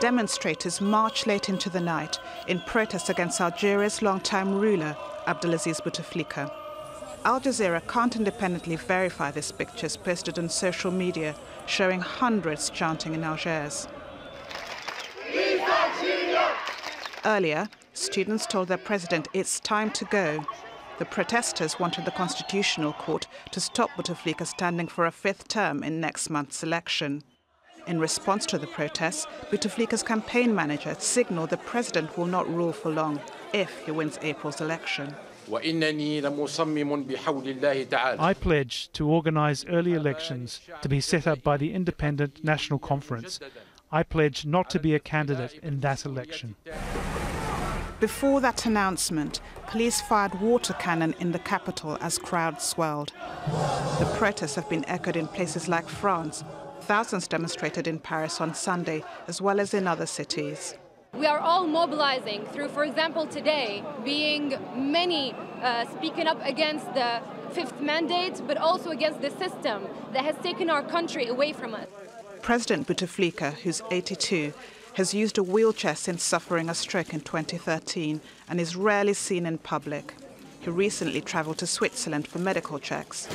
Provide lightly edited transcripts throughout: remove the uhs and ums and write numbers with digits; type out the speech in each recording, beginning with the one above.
Demonstrators marched late into the night in protest against Algeria's longtime ruler, Abdelaziz Bouteflika. Al Jazeera can't independently verify these pictures posted on social media showing hundreds chanting in Algiers. Earlier, students told their president it's time to go. The protesters wanted the Constitutional Court to stop Bouteflika standing for a fifth term in next month's election. In response to the protests, Bouteflika's campaign manager signaled the president will not rule for long if he wins April's election. I pledge to organise early elections to be set up by the Independent National Conference. I pledge not to be a candidate in that election. Before that announcement, police fired water cannon in the capital as crowds swelled. The protests have been echoed in places like France. Thousands demonstrated in Paris on Sunday, as well as in other cities. We are all mobilizing through, for example, today, being many speaking up against the fifth mandate, but also against the system that has taken our country away from us. President Bouteflika, who's 82, has used a wheelchair since suffering a stroke in 2013 and is rarely seen in public. He recently travelled to Switzerland for medical checks.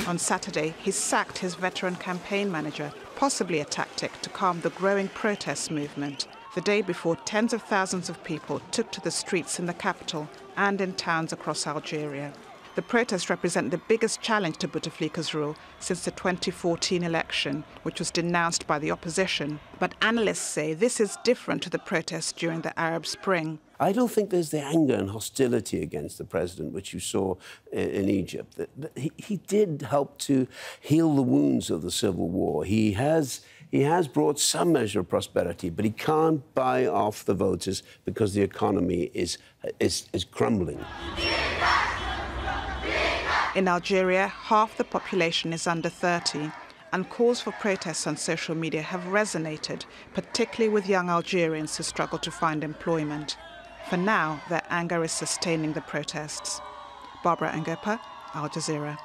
On Saturday, he sacked his veteran campaign manager, possibly a tactic to calm the growing protest movement. The day before, tens of thousands of people took to the streets in the capital and in towns across Algeria. The protests represent the biggest challenge to Bouteflika's rule since the 2014 election, which was denounced by the opposition. But analysts say this is different to the protests during the Arab Spring. I don't think there's the anger and hostility against the president, which you saw in Egypt. He did help to heal the wounds of the civil war. He has brought some measure of prosperity, but he can't buy off the voters because the economy is crumbling. In Algeria, half the population is under 30, and calls for protests on social media have resonated, particularly with young Algerians who struggle to find employment. For now, their anger is sustaining the protests. Barbara Angopa, Al Jazeera.